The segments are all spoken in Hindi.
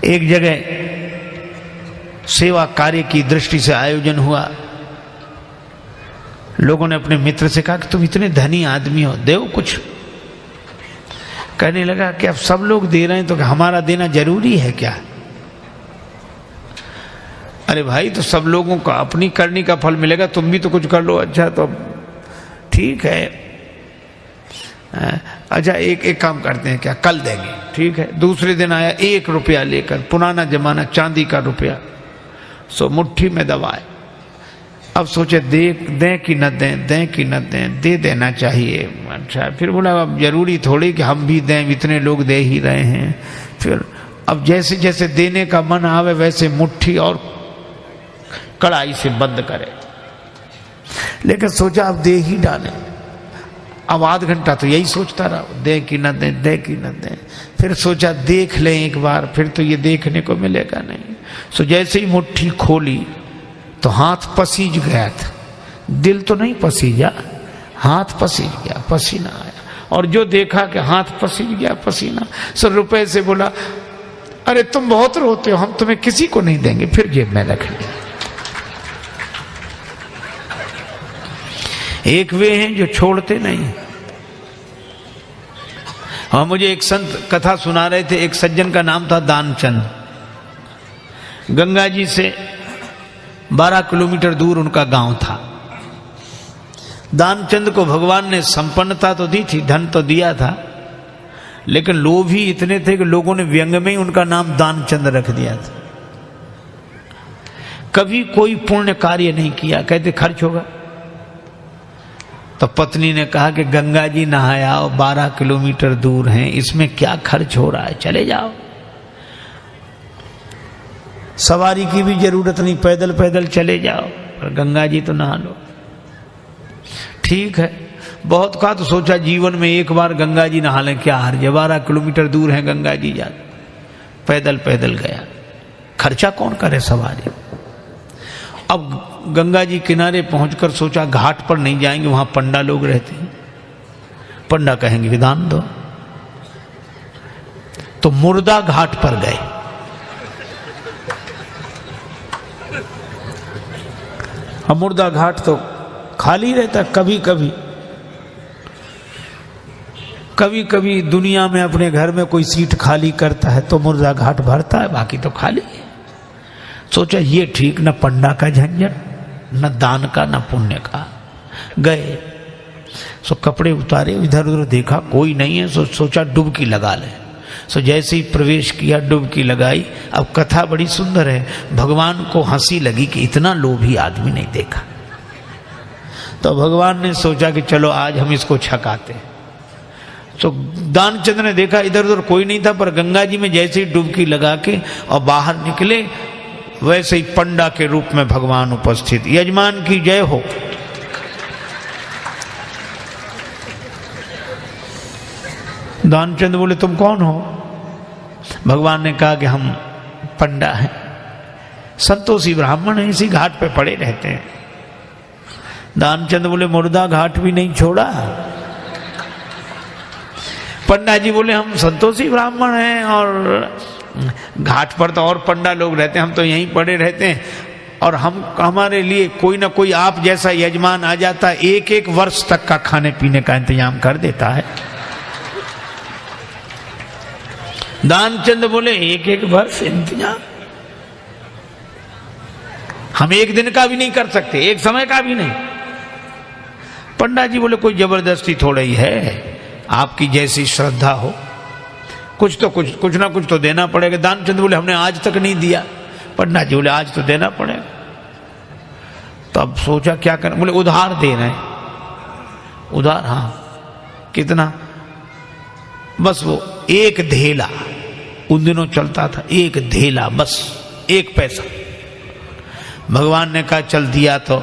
एक जगह सेवा कार्य की दृष्टि से आयोजन हुआ। लोगों ने अपने मित्र से कहा कि तुम इतने धनी आदमी हो, दो कुछ। कहने लगा कि अब सब लोग दे रहे हैं तो हमारा देना जरूरी है क्या? अरे भाई, तो सब लोगों का अपनी करनी का फल मिलेगा, तुम भी तो कुछ कर लो। अच्छा तो ठीक है, अच्छा एक काम करते हैं, क्या कल देंगे? ठीक है। दूसरे दिन आया 1 रुपया लेकर, पुराना जमाना, चांदी का रुपया, सो मुट्ठी में दबाए। अब सोचे दें कि न दें, दें कि न दें, दे देना चाहिए। अच्छा, फिर बोला अब जरूरी थोड़ी कि हम भी दें, इतने लोग दे ही रहे हैं। फिर अब जैसे जैसे देने का मन आवे वैसे मुट्ठी और कड़ाई से बंद करे, लेकिन सोचा अब दे ही डालें। अब आध घंटा तो यही सोचता रहा, दें कि न दें, दें कि न दें। फिर सोचा देख लें एक बार, फिर तो ये देखने को मिलेगा नहीं। सो जैसे ही मुट्ठी खोली तो हाथ पसीज गया था, दिल तो नहीं पसीजा, हाथ पसीज गया, पसीना आया। और जो देखा कि हाथ पसीज गया, पसीना, सो रुपए से बोला, अरे तुम बहुत रोते हो, हम तुम्हें किसी को नहीं देंगे। फिर जेब में रख लिया। एक वे हैं जो छोड़ते नहीं। हाँ, मुझे एक संत कथा सुना रहे थे। एक सज्जन का नाम था दानचंद। गंगा जी से 12 किलोमीटर दूर उनका गांव था। दानचंद को भगवान ने संपन्नता तो दी थी, धन तो दिया था, लेकिन लोभ ही इतने थे कि लोगों ने व्यंग में ही उनका नाम दानचंद रख दिया था। कभी कोई पुण्य कार्य नहीं किया, कहते खर्च होगा। तो पत्नी ने कहा कि गंगा जी नहाया और 12 किलोमीटर दूर हैं, इसमें क्या खर्च हो रहा है, चले जाओ। सवारी की भी जरूरत नहीं, पैदल पैदल चले जाओ, और गंगा जी तो नहा लो। ठीक है, बहुत कहा तो सोचा जीवन में एक बार गंगा जी नहा लें, क्या हर्ज है, 12 किलोमीटर दूर है गंगा जी, जा पैदल पैदल गया। खर्चा कौन करे सवारी। अब गंगा जी किनारे पहुंचकर सोचा घाट पर नहीं जाएंगे, वहां पंडा लोग रहते हैं, पंडा कहेंगे कि दान दो। तो मुर्दा घाट पर गए। अब मुर्दा घाट तो खाली रहता, कभी कभी कभी कभी दुनिया में अपने घर में कोई सीट खाली करता है तो मुर्दा घाट भरता है, बाकी तो खाली है। सोचा ये ठीक, न पंडा का झंझट, न दान का, न पुण्य का। गए, सो कपड़े उतारे, इधर उधर देखा कोई नहीं है, सोचा डुबकी लगा ले। सो जैसे ही प्रवेश किया, डुबकी लगाई। अब कथा बड़ी सुंदर है। भगवान को हंसी लगी कि इतना लोभी आदमी नहीं देखा। तो भगवान ने सोचा कि चलो आज हम इसको छकाते। तो दानचंद ने देखा इधर उधर कोई नहीं था, पर गंगा जी में जैसे ही डुबकी लगा के और बाहर निकले, वैसे ही पंडा के रूप में भगवान उपस्थित। यजमान की जय हो। दानचंद बोले तुम कौन हो? भगवान ने कहा कि हम पंडा हैं, संतोषी ब्राह्मण हैं, इसी घाट पे पड़े रहते हैं। दानचंद बोले मुर्दा घाट भी नहीं छोड़ा। पंडा जी बोले हम संतोषी ब्राह्मण हैं और घाट पर तो और पंडा लोग रहते हैं, हम तो यहीं पड़े रहते हैं, और हमारे लिए कोई ना कोई आप जैसा यजमान आ जाता है, 1-1 वर्ष तक का खाने पीने का इंतजाम कर देता है। दानचंद बोले 1-1 वर्ष इंतजाम हम 1 दिन का भी नहीं कर सकते, 1 समय का भी नहीं। पंडा जी बोले कोई जबरदस्ती थोड़ा ही है, आपकी जैसी श्रद्धा हो, कुछ ना कुछ तो देना पड़ेगा। दानचंद बोले हमने आज तक नहीं दिया। पंडा जी बोले आज तो देना पड़ेगा। तो अब सोचा क्या करना, बोले उधार दे रहे हैं। उधार? हाँ। कितना? बस वो 1 धेला, उन दिनों चलता था 1 धेला, बस 1 पैसा। भगवान ने कहा चल दिया तो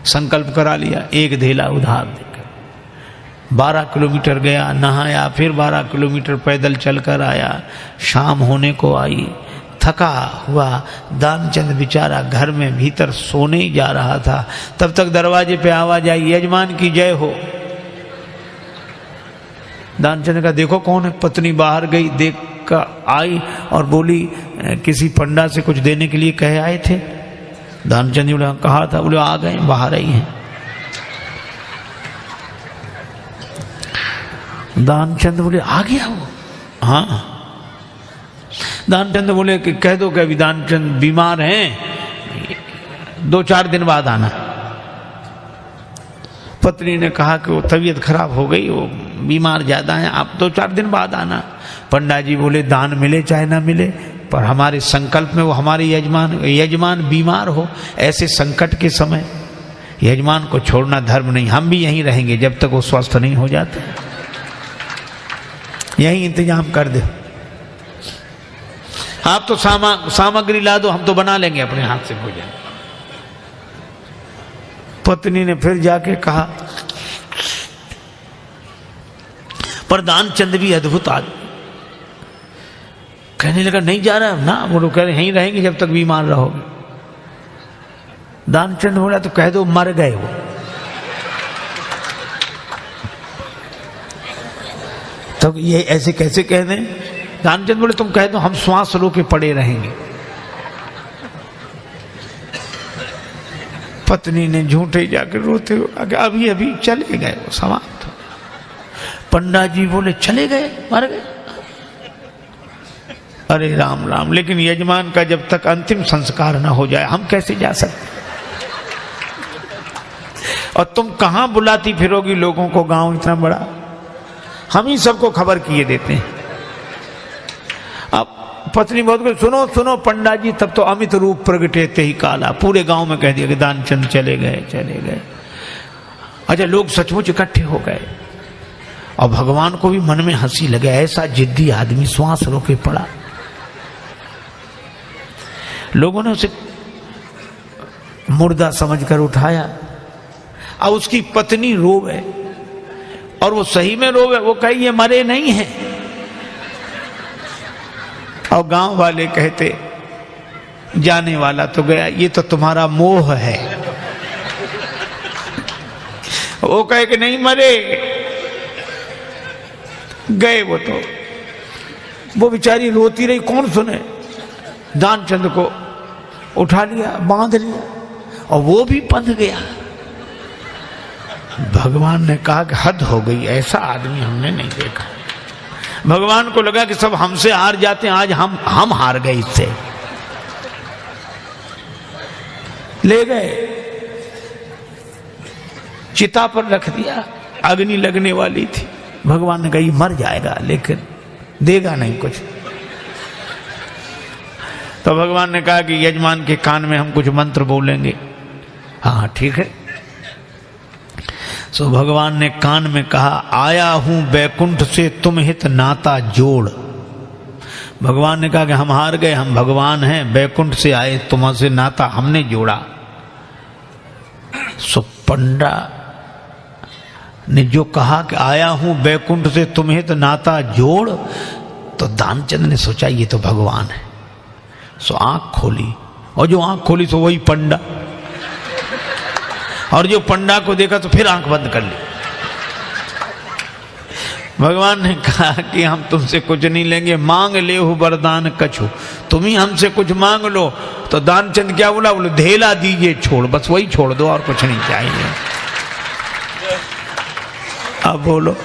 संकल्प करा लिया, 1 धेला उधार देकर 12 किलोमीटर गया, नहाया, फिर 12 किलोमीटर पैदल चलकर आया। शाम होने को आई, थका हुआ दानचंद बेचारा घर में भीतर सोने ही जा रहा था। तब तक दरवाजे पे आवाज आई, यजमान की जय हो। दानचंद का देखो कौन है। पत्नी बाहर गई, देख आई और बोली किसी पंडा से कुछ देने के लिए कहे आए थे? दानचंद जी बोले कहा था। बोले आ गए, बाहर आई हैं। दानचंद बोले आ गया वो? हाँ। दानचंद बोले कि कह दो कि अभी दानचंद बीमार हैं, 2-4 दिन बाद आना। पत्नी ने कहा कि वो तबीयत खराब हो गई, वो बीमार ज्यादा हैं, आप 2-4 दिन बाद आना। पंडा जी बोले दान मिले चाहे ना मिले, पर हमारे संकल्प में वो हमारे यजमान बीमार हो, ऐसे संकट के समय यजमान को छोड़ना धर्म नहीं। हम भी यहीं रहेंगे जब तक वो स्वस्थ नहीं हो जाते, यहीं इंतजाम कर दे। आप तो सामग्री ला दो, हम तो बना लेंगे अपने हाथ से भोजन। पत्नी ने फिर जाके कहा, पर दानचंद भी अद्भुत आदमी। कहने लगा नहीं जा रहा ना, वो कह रहे यहीं रहेंगे जब तक बीमार रहोगे। दानचंद बोला तो कह दो मर गए वो। तो ये ऐसे कैसे कह दें? दानचंद बोले तुम कह दो हम श्वास रोके पड़े रहेंगे। पत्नी ने झूठे जाकर रोते हुए अभी अभी चले गए, वो समाप्त। पंडा जी बोले चले गए, मर गए? अरे राम राम, लेकिन यजमान का जब तक अंतिम संस्कार ना हो जाए हम कैसे जा सकते? और तुम कहां बुलाती फिरोगी लोगों को, गांव इतना बड़ा, हम ही सबको खबर किए देते हैं। अब पत्नी बहुत कुछ, सुनो सुनो पंडा जी, तब तो अमित रूप प्रगटे ते ही काला, पूरे गांव में कह दिया कि दानचंद चले गए चले गए। अच्छा, लोग सचमुच इकट्ठे हो गए और भगवान को भी मन में हंसी लगे, ऐसा जिद्दी आदमी श्वास रोके पड़ा। लोगों ने उसे मुर्दा समझकर उठाया। अब उसकी पत्नी रोवे, और वो सही में रोवे, वो कहे ये मरे नहीं है। और गांव वाले कहते जाने वाला तो गया, ये तो तुम्हारा मोह है। वो कहे कि नहीं मरे, गए वो तो। वो बेचारी रोती रही, कौन सुने। दानचंद को उठा लिया, बांध लिया, और वो भी बंध गया। भगवान ने कहा कि हद हो गई, ऐसा आदमी हमने नहीं देखा। भगवान को लगा कि सब हमसे हार जाते हैं, आज हम हार गए इससे। ले गए, चिता पर रख दिया, अग्नि लगने वाली थी। भगवान ने कहा ये मर जाएगा लेकिन देगा नहीं कुछ। तो भगवान ने कहा कि यजमान के कान में हम कुछ मंत्र बोलेंगे। हाँ ठीक है। सो भगवान ने कान में कहा, आया हूं बैकुंठ से तुम हित नाता जोड़। भगवान ने कहा कि हम हार गए, हम भगवान हैं, बैकुंठ से आए, तुमसे नाता हमने जोड़ा। सो पंडा ने जो कहा कि आया हूं बैकुंठ से तुम हित नाता जोड़, तो दानचंद ने सोचा ये तो भगवान है। सो आंख खोली, और जो आंख खोली तो वही पंडा, और जो पंडा को देखा तो फिर आंख बंद कर ली। भगवान ने कहा कि हम तुमसे कुछ नहीं लेंगे, मांग ले हो वरदान कछु, तुम ही हमसे कुछ मांग लो। तो दानचंद क्या बोला? बोले धेला दीजिए छोड़, बस वही छोड़ दो और कुछ नहीं चाहिए। अब बोलो।